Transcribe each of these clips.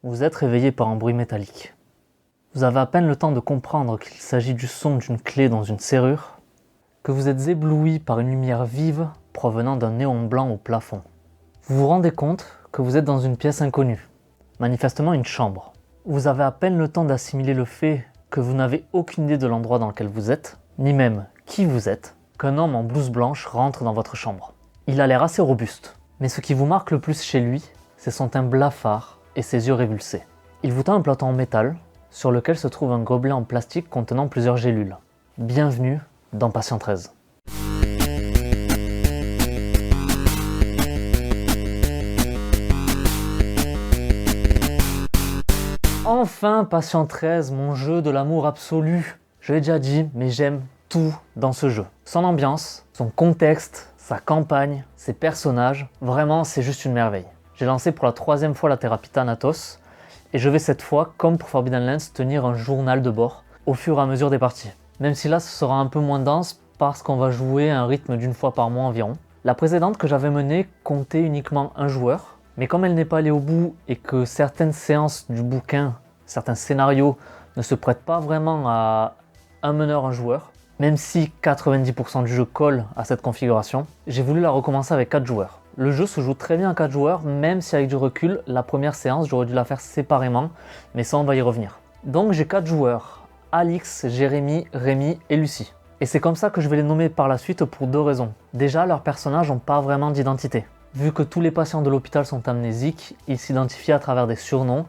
Vous êtes réveillé par un bruit métallique. Vous avez à peine le temps de comprendre qu'il s'agit du son d'une clé dans une serrure, que vous êtes ébloui par une lumière vive provenant d'un néon blanc au plafond. Vous vous rendez compte que vous êtes dans une pièce inconnue, manifestement une chambre. Vous avez à peine le temps d'assimiler le fait que vous n'avez aucune idée de l'endroit dans lequel vous êtes, ni même qui vous êtes, qu'un homme en blouse blanche rentre dans votre chambre. Il a l'air assez robuste, mais ce qui vous marque le plus chez lui, c'est son teint blafard et ses yeux révulsés. Il vous tend un plateau en métal, sur lequel se trouve un gobelet en plastique contenant plusieurs gélules. Bienvenue dans Patient 13. Enfin Patient 13, mon jeu de l'amour absolu. Je l'ai déjà dit, mais j'aime tout dans ce jeu. Son ambiance, son contexte, sa campagne, ses personnages, vraiment c'est juste une merveille. J'ai lancé pour la 3e fois la thérapie Thanatos, et je vais cette fois, comme pour Forbidden Lands, tenir un journal de bord au fur et à mesure des parties. Même si là ce sera un peu moins dense parce qu'on va jouer à un rythme d'une fois par mois environ. La précédente que j'avais menée comptait uniquement un joueur, mais comme elle n'est pas allée au bout et que certaines séances du bouquin, certains scénarios ne se prêtent pas vraiment à un meneur, un joueur, même si 90% du jeu colle à cette configuration, j'ai voulu la recommencer avec 4 joueurs. Le jeu se joue très bien à 4 joueurs, même si avec du recul, la première séance, j'aurais dû la faire séparément, mais ça on va y revenir. Donc j'ai 4 joueurs, Alix, Jérémy, Rémi et Lucie. Et c'est comme ça que je vais les nommer par la suite pour 2 raisons. Déjà, leurs personnages n'ont pas vraiment d'identité. Vu que tous les patients de l'hôpital sont amnésiques, ils s'identifient à travers des surnoms,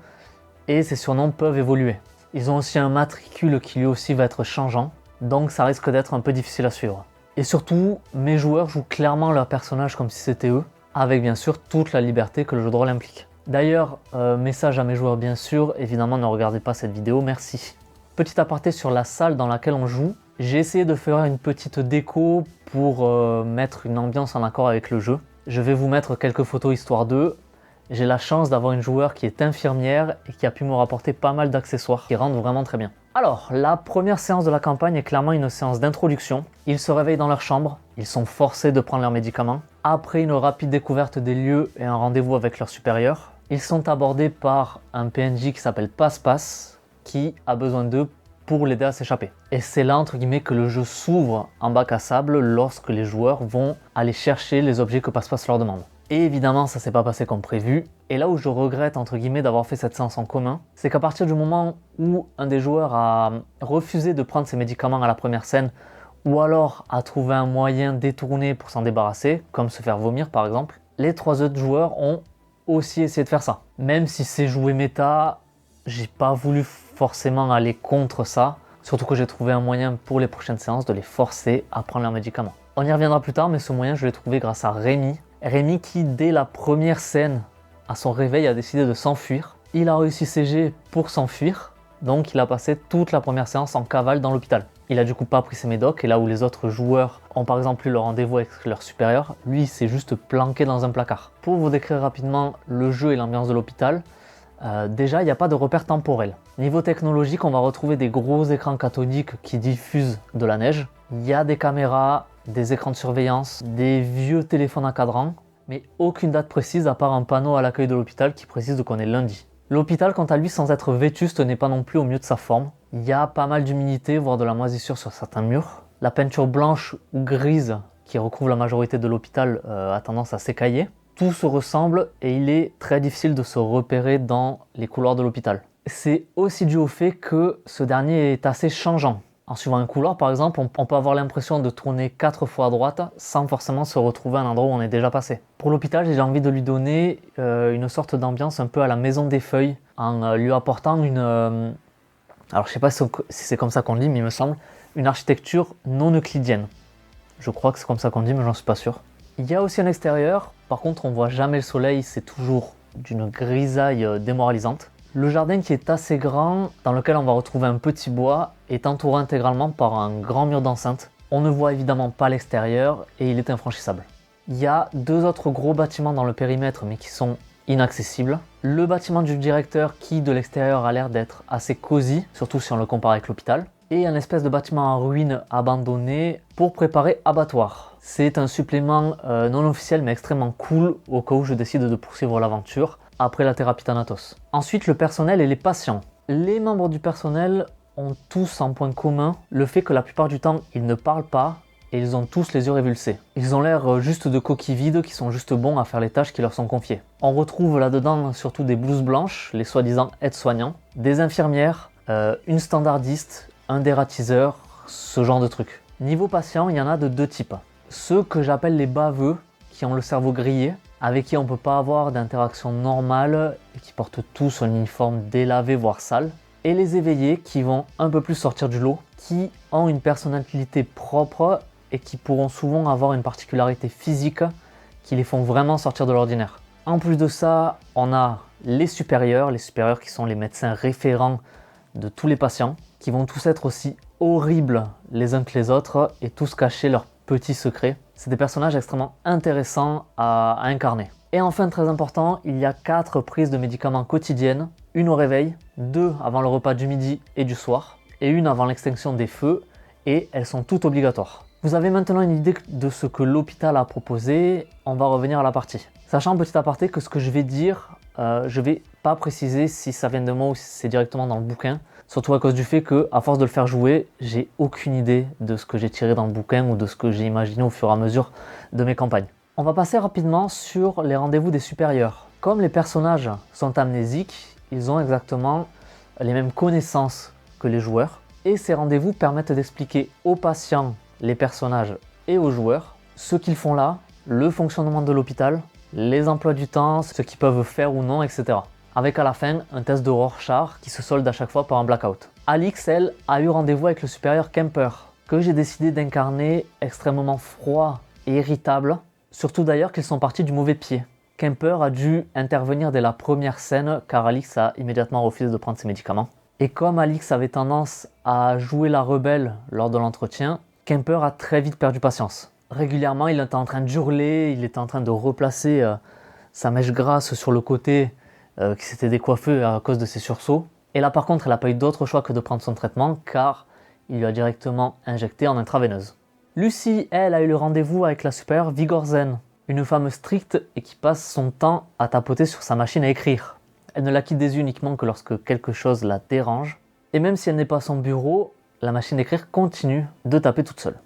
et ces surnoms peuvent évoluer. Ils ont aussi un matricule qui lui aussi va être changeant, donc ça risque d'être un peu difficile à suivre. Et surtout, mes joueurs jouent clairement leurs personnages comme si c'était eux, avec bien sûr toute la liberté que le jeu de rôle implique. D'ailleurs, message à mes joueurs bien sûr, évidemment ne regardez pas cette vidéo, merci. Petit aparté sur la salle dans laquelle on joue, j'ai essayé de faire une petite déco pour mettre une ambiance en accord avec le jeu. Je vais vous mettre quelques photos histoire d'eux. J'ai la chance d'avoir une joueur qui est infirmière et qui a pu me rapporter pas mal d'accessoires qui rendent vraiment très bien. Alors, la première séance de la campagne est clairement une séance d'introduction. Ils se réveillent dans leur chambre, ils sont forcés de prendre leurs médicaments. Après une rapide découverte des lieux et un rendez-vous avec leur supérieur, ils sont abordés par un PNJ qui s'appelle Passe-Passe, qui a besoin d'eux pour l'aider à s'échapper. Et c'est là, entre guillemets, que le jeu s'ouvre en bac à sable lorsque les joueurs vont aller chercher les objets que Passe-Passe leur demande. Et évidemment, ça s'est pas passé comme prévu. Et là où je regrette, entre guillemets, d'avoir fait cette séance en commun, c'est qu'à partir du moment où un des joueurs a refusé de prendre ses médicaments à la première scène, ou alors a trouvé un moyen détourné pour s'en débarrasser, comme se faire vomir par exemple, les 3 autres joueurs ont aussi essayé de faire ça. Même si c'est joué méta, j'ai pas voulu forcément aller contre ça, surtout que j'ai trouvé un moyen pour les prochaines séances de les forcer à prendre leurs médicaments. On y reviendra plus tard, mais ce moyen je l'ai trouvé grâce à Rémi. Rémi qui, dès la première scène, à son réveil, a décidé de s'enfuir. Il a réussi CG pour s'enfuir, donc il a passé toute la première séance en cavale dans l'hôpital. Il a du coup pas pris ses médocs, et là où les autres joueurs ont par exemple eu leur rendez-vous avec leur supérieur, lui il s'est juste planqué dans un placard. Pour vous décrire rapidement le jeu et l'ambiance de l'hôpital, déjà il n'y a pas de repère temporel. Niveau technologique, on va retrouver des gros écrans cathodiques qui diffusent de la neige. Il y a des caméras, des écrans de surveillance, des vieux téléphones à cadran, mais aucune date précise à part un panneau à l'accueil de l'hôpital qui précise qu'on est lundi. L'hôpital, quant à lui, sans être vétuste, n'est pas non plus au mieux de sa forme. Il y a pas mal d'humidité, voire de la moisissure sur certains murs. La peinture blanche ou grise qui recouvre la majorité de l'hôpital a tendance à s'écailler. Tout se ressemble et il est très difficile de se repérer dans les couloirs de l'hôpital. C'est aussi dû au fait que ce dernier est assez changeant. En suivant un couloir, par exemple, on peut avoir l'impression de tourner 4 fois à droite sans forcément se retrouver à un endroit où on est déjà passé. Pour l'hôpital, j'ai envie de lui donner une sorte d'ambiance un peu à la maison des feuilles, en lui apportant une... alors je sais pas si c'est comme ça qu'on le dit, mais il me semble, une architecture non euclidienne. Je crois que c'est comme ça qu'on dit, mais j'en suis pas sûr. Il y a aussi un extérieur, par contre on voit jamais le soleil, c'est toujours d'une grisaille démoralisante. Le jardin qui est assez grand, dans lequel on va retrouver un petit bois, est entouré intégralement par un grand mur d'enceinte. On ne voit évidemment pas l'extérieur et il est infranchissable. Il y a 2 autres gros bâtiments dans le périmètre mais qui sont inaccessibles. Le bâtiment du directeur qui de l'extérieur a l'air d'être assez cosy, surtout si on le compare avec l'hôpital. Et un espèce de bâtiment en ruine abandonné pour préparer abattoir. C'est un supplément non officiel mais extrêmement cool au cas où je décide de poursuivre l'aventure. après la thérapie Thanatos. Ensuite, le personnel et les patients. Les membres du personnel ont tous en point commun le fait que la plupart du temps, ils ne parlent pas et ils ont tous les yeux révulsés. Ils ont l'air juste de coquilles vides qui sont juste bons à faire les tâches qui leur sont confiées. On retrouve là-dedans surtout des blouses blanches, les soi-disant aides-soignants, des infirmières, une standardiste, un dératiseur, ce genre de trucs. Niveau patient, il y en a de deux types. Ceux que j'appelle les baveux, qui ont le cerveau grillé, avec qui on ne peut pas avoir d'interaction normale et qui portent tous un uniforme délavé voire sale. Et les éveillés qui vont un peu plus sortir du lot, qui ont une personnalité propre et qui pourront souvent avoir une particularité physique qui les font vraiment sortir de l'ordinaire. En plus de ça, on a les supérieurs qui sont les médecins référents de tous les patients, qui vont tous être aussi horribles les uns que les autres et tous cacher leurs petits secrets. C'est des personnages extrêmement intéressants à incarner. Et enfin, très important, il y a 4 prises de médicaments quotidiennes, une au réveil, 2 avant le repas du midi et du soir, et une avant l'extinction des feux, et elles sont toutes obligatoires. Vous avez maintenant une idée de ce que l'hôpital a proposé, on va revenir à la partie. Sachant petit aparté que ce que je vais dire, je vais pas préciser si ça vient de moi ou si c'est directement dans le bouquin, surtout à cause du fait que, à force de le faire jouer, j'ai aucune idée de ce que j'ai tiré dans le bouquin ou de ce que j'ai imaginé au fur et à mesure de mes campagnes. On va passer rapidement sur les rendez-vous des supérieurs. Comme les personnages sont amnésiques, ils ont exactement les mêmes connaissances que les joueurs, et ces rendez-vous permettent d'expliquer aux patients, les personnages et aux joueurs ce qu'ils font là, le fonctionnement de l'hôpital, les emplois du temps, ce qu'ils peuvent faire ou non, etc. Avec à la fin un test de Rorschach qui se solde à chaque fois par un blackout. Alix, elle, a eu rendez-vous avec le supérieur Kemper, que j'ai décidé d'incarner extrêmement froid et irritable, surtout d'ailleurs qu'ils sont partis du mauvais pied. Kemper a dû intervenir dès la première scène car Alix a immédiatement refusé de prendre ses médicaments. Et comme Alix avait tendance à jouer la rebelle lors de l'entretien, Kemper a très vite perdu patience. Régulièrement, il était en train d'hurler, il était en train de replacer sa mèche grasse sur le côté qui s'était décoiffé à cause de ses sursauts. Et là par contre, elle n'a pas eu d'autre choix que de prendre son traitement car il lui a directement injecté en intraveineuse. Lucy, elle, a eu le rendez-vous avec la supérieure Vigorzen, une femme stricte et qui passe son temps à tapoter sur sa machine à écrire. Elle ne la quitte des yeux uniquement que lorsque quelque chose la dérange. Et même si elle n'est pas à son bureau, la machine d'écrire continue de taper toute seule.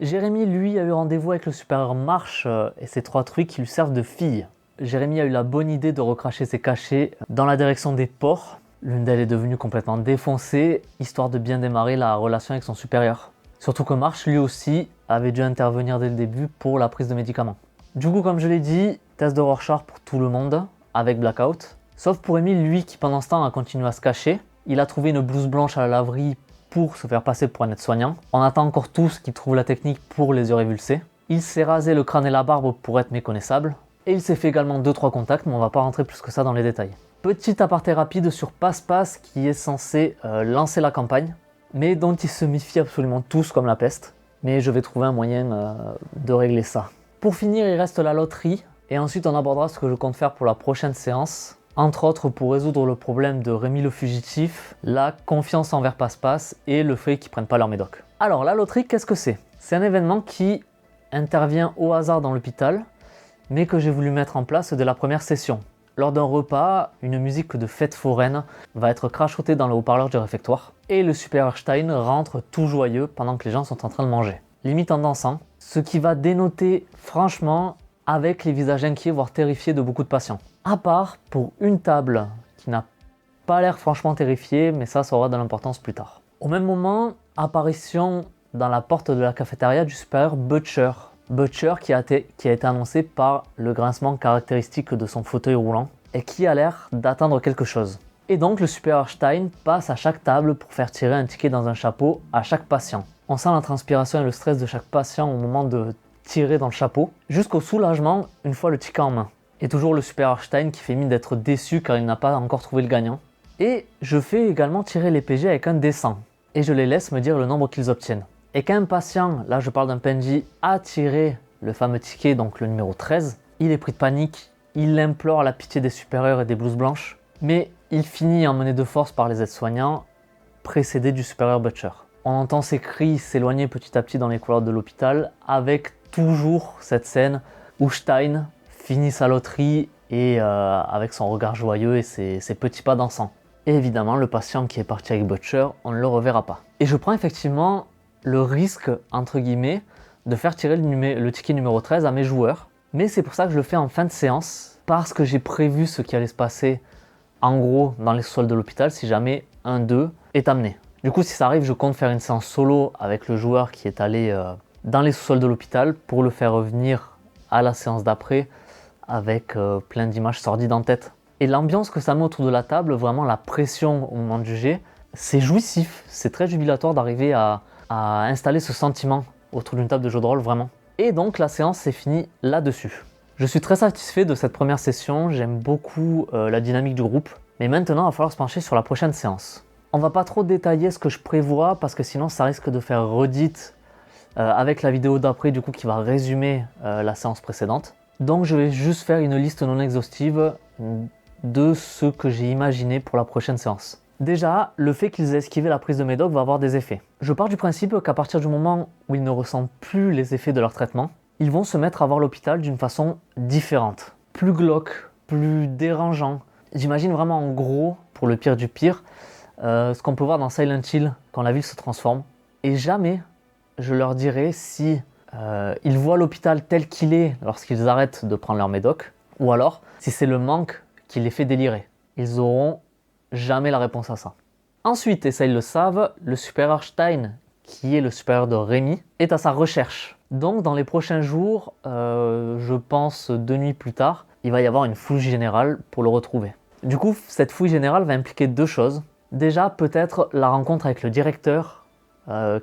Jérémy, lui, a eu rendez-vous avec le supérieur Marsh et ses 3 trucs qui lui servent de fille. Jérémy a eu la bonne idée de recracher ses cachets dans la direction des porcs. L'une d'elles est devenue complètement défoncée, histoire de bien démarrer la relation avec son supérieur. Surtout que Marsh, lui aussi, avait dû intervenir dès le début pour la prise de médicaments. Du coup, comme je l'ai dit, test de Rorschach pour tout le monde, avec Blackout. Sauf pour Emile, lui, qui pendant ce temps a continué à se cacher. Il a trouvé une blouse blanche à la laverie pour se faire passer pour un aide-soignant. On attend encore tous qu'il trouve la technique pour les yeux révulsés. Il s'est rasé le crâne et la barbe pour être méconnaissable. Et il s'est fait également 2-3 contacts, mais on va pas rentrer plus que ça dans les détails. Petit aparté rapide sur Passe-Passe qui est censé lancer la campagne, mais dont ils se méfient absolument tous comme la peste. Mais je vais trouver un moyen de régler ça. Pour finir, il reste la loterie, et ensuite on abordera ce que je compte faire pour la prochaine séance. Entre autres pour résoudre le problème de Rémi le fugitif, la confiance envers Passe-Passe et le fait qu'ils prennent pas leur médoc. Alors la loterie, qu'est-ce que c'est? C'est un événement qui intervient au hasard dans l'hôpital, mais que j'ai voulu mettre en place dès la première session. Lors d'un repas, une musique de fête foraine va être crachotée dans le haut-parleur du réfectoire, et le supérieur Stein rentre tout joyeux pendant que les gens sont en train de manger, limite en dansant, ce qui va dénoter franchement avec les visages inquiets voire terrifiés de beaucoup de patients. À part pour une table qui n'a pas l'air franchement terrifiée, mais ça aura de l'importance plus tard. Au même moment, apparition dans la porte de la cafétéria du supérieur Butcher. Butcher qui a été annoncé par le grincement caractéristique de son fauteuil roulant et qui a l'air d'attendre quelque chose. Et donc le supérieur Stein passe à chaque table pour faire tirer un ticket dans un chapeau à chaque patient. On sent la transpiration et le stress de chaque patient au moment de tirer dans le chapeau, jusqu'au soulagement une fois le ticket en main. Et toujours le supérieur Stein qui fait mine d'être déçu car il n'a pas encore trouvé le gagnant. Et je fais également tirer les PG avec un D100 et je les laisse me dire le nombre qu'ils obtiennent. Et quand un patient, là je parle d'un PNJ, a tiré le fameux ticket, donc le numéro 13, il est pris de panique, il implore la pitié des supérieurs et des blouses blanches, mais il finit emmené de force par les aides-soignants, précédé du supérieur Butcher. On entend ses cris s'éloigner petit à petit dans les couloirs de l'hôpital, avec toujours cette scène où Stein finit sa loterie et avec son regard joyeux et ses petits pas dansants. Et évidemment, le patient qui est parti avec Butcher, on ne le reverra pas. Et je prends effectivement le risque, entre guillemets, de faire tirer le ticket numéro 13 à mes joueurs. Mais c'est pour ça que je le fais en fin de séance, parce que j'ai prévu ce qui allait se passer, en gros, dans les sous-sols de l'hôpital, si jamais un d'eux est amené. Du coup, si ça arrive, je compte faire une séance solo avec le joueur qui est allé dans les sous-sols de l'hôpital pour le faire revenir à la séance d'après avec plein d'images sordides en tête. Et l'ambiance que ça met autour de la table, vraiment la pression au moment du jet, c'est jouissif, c'est très jubilatoire d'arriver à installer ce sentiment autour d'une table de jeu de rôle, vraiment. Et donc la séance s'est finie là-dessus. Je suis très satisfait de cette première session, j'aime beaucoup la dynamique du groupe, mais maintenant il va falloir se pencher sur la prochaine séance. On va pas trop détailler ce que je prévois parce que sinon ça risque de faire redite avec la vidéo d'après du coup qui va résumer la séance précédente. Donc je vais juste faire une liste non exhaustive de ce que j'ai imaginé pour la prochaine séance. Déjà, le fait qu'ils aient esquivé la prise de médoc va avoir des effets. Je pars du principe qu'à partir du moment où ils ne ressentent plus les effets de leur traitement, ils vont se mettre à voir l'hôpital d'une façon différente, plus glauque, plus dérangeant. J'imagine vraiment en gros, pour le pire du pire, ce qu'on peut voir dans Silent Hill quand la ville se transforme. Et jamais je leur dirai si ils voient l'hôpital tel qu'il est lorsqu'ils arrêtent de prendre leur médoc, ou alors si c'est le manque qui les fait délirer. Ils auront jamais la réponse à ça. Ensuite, et ça ils le savent, le supérieur Stein, qui est le supérieur de Rémi, est à sa recherche. Donc dans les prochains jours, je pense 2 nuits plus tard, il va y avoir une fouille générale pour le retrouver. Du coup, cette fouille générale va impliquer 2 choses. Déjà, peut-être la rencontre avec le directeur,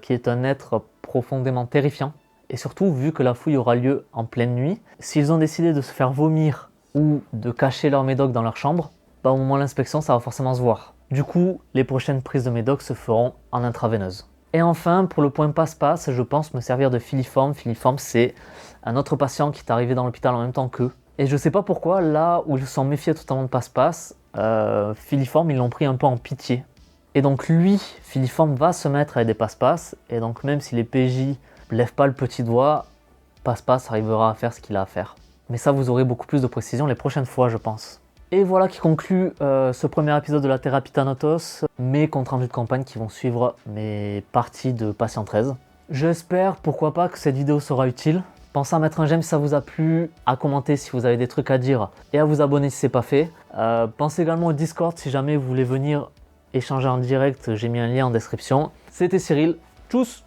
qui est un être profondément terrifiant. Et surtout, vu que la fouille aura lieu en pleine nuit, s'ils ont décidé de se faire vomir ou de cacher leur médoc dans leur chambre, au moment de l'inspection, ça va forcément se voir. Du coup, les prochaines prises de médoc se feront en intraveineuse. Et enfin, pour le point passe-passe, je pense me servir de filiforme. Filiforme, c'est un autre patient qui est arrivé dans l'hôpital en même temps qu'eux. Et je sais pas pourquoi, là où ils se sont méfiés totalement de passe-passe, filiforme, ils l'ont pris un peu en pitié. Et donc lui, filiforme, va se mettre avec des passe-passe. Et donc même si les PJ lèvent pas le petit doigt, passe-passe arrivera à faire ce qu'il a à faire. Mais ça, vous aurez beaucoup plus de précision les prochaines fois, je pense. Et voilà qui conclut ce premier épisode de la thérapie Thanatos, mes comptes rendus de campagne qui vont suivre mes parties de Patient 13. J'espère, pourquoi pas, que cette vidéo sera utile. Pensez à mettre un j'aime si ça vous a plu, à commenter si vous avez des trucs à dire et à vous abonner si ce n'est pas fait. Pensez également au Discord si jamais vous voulez venir échanger en direct, j'ai mis un lien en description. C'était Cyril, tchuss!